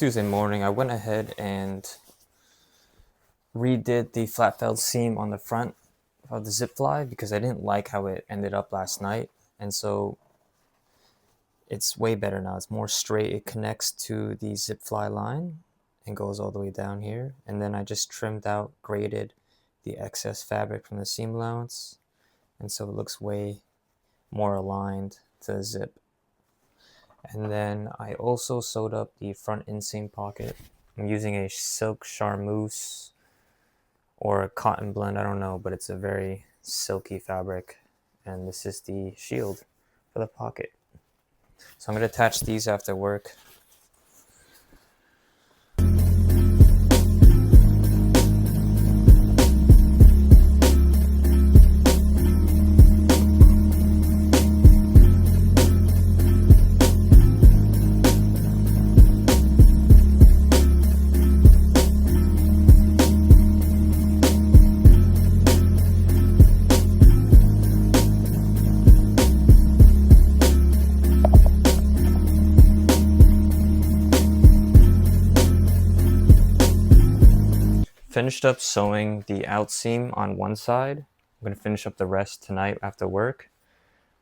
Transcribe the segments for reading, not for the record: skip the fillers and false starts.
Tuesday morning, I went ahead and redid the flat felled seam on the front of the zip fly because I didn't like how it ended up last night. And so it's way better now. It's more straight. It connects to the zip fly line and goes all the way down here. And then I just trimmed out, graded the excess fabric from the seam allowance. And so it looks way more aligned to the zip. And then I also sewed up the front inseam pocket. I'm using a silk charmeuse or a cotton blend, I don't know, but it's a very silky fabric. And this is the shield for the pocket. So I'm going to attach these after work. Finished up sewing the out seam on one side. I'm going to finish up the rest tonight after work.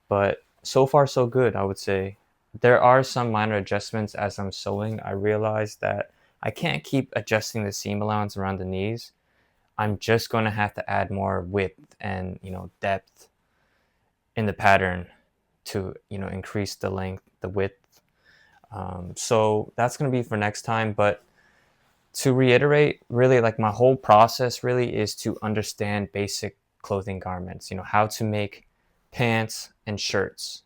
But so far so good, I would say. There are some minor adjustments as I'm sewing. I realized that I can't keep adjusting the seam allowance around the knees. I'm just going to have to add more width and depth in the pattern to increase the length, the width. So that's going to be for next time. But to reiterate, really, like, my whole process really is to understand basic clothing garments, how to make pants and shirts,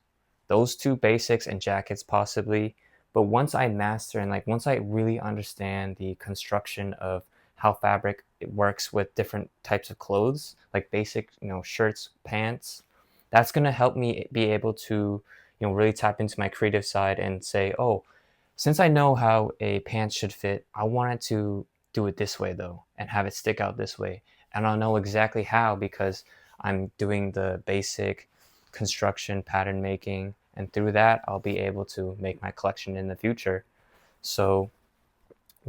those two basics, and jackets possibly. But once I master and once I really understand the construction of how fabric works with different types of clothes, like basic, shirts, pants, that's going to help me be able to, really tap into my creative side and say, oh, since I know how a pants should fit, I wanted to do it this way though, and have it stick out this way. And I'll know exactly how because I'm doing the basic construction, pattern making, and through that, I'll be able to make my collection in the future. So,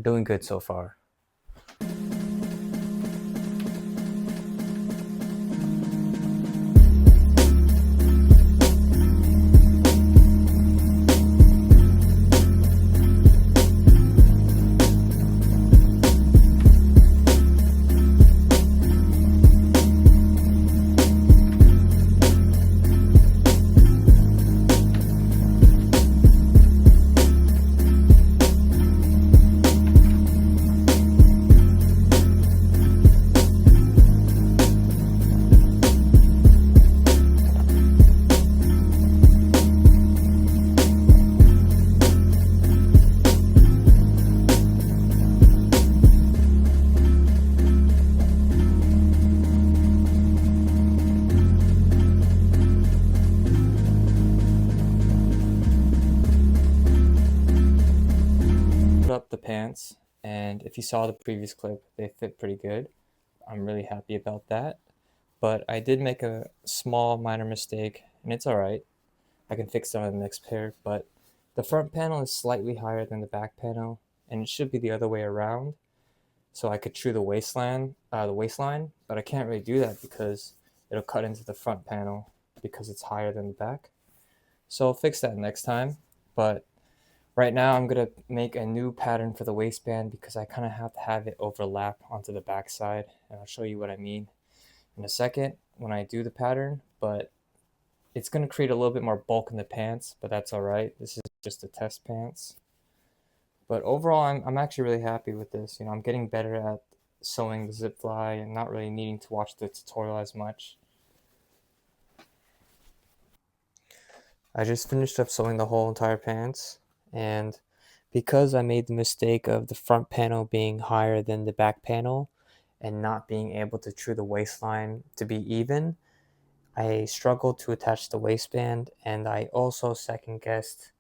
doing good so far. Up the pants, and if you saw the previous clip, they fit pretty good. I'm really happy about that. But I did make a small minor mistake, and it's all right. I can fix them on the next pair, but the front panel is slightly higher than the back panel, and it should be the other way around. So I could true the waistline, but I can't really do that because it'll cut into the front panel because it's higher than the back. So I'll fix that next time. But right now I'm gonna make a new pattern for the waistband because I kind of have to have it overlap onto the back side, and I'll show you what I mean in a second when I do the pattern. But it's going to create a little bit more bulk in the pants, but that's all right. This is just a test pants. But overall, I'm actually really happy with this. I'm getting better at sewing the zip fly and not really needing to watch the tutorial as much. I just finished up sewing the whole entire pants, and because I made the mistake of the front panel being higher than the back panel and not being able to true the waistline to be even, I struggled to attach the waistband, and I also second guessed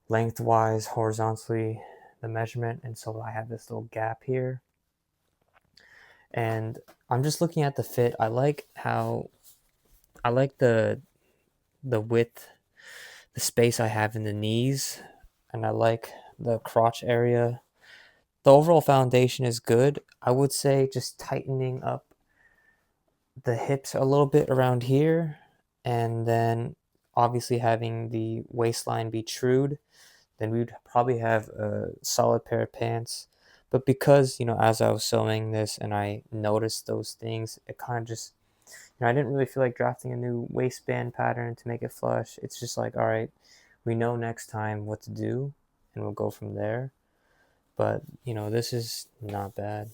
lengthwise, horizontally, the measurement, and so I have this little gap here. And I'm just looking at the fit. I like the width, the space I have in the knees, and I like the crotch area. The overall foundation is good. I would say just tightening up the hips a little bit around here, and then obviously having the waistline be trued, then we'd probably have a solid pair of pants. But because, as I was sewing this and I noticed those things, it kind of just, I didn't really feel like drafting a new waistband pattern to make it flush. It's just like, all right, we know next time what to do, and we'll go from there. But, this is not bad.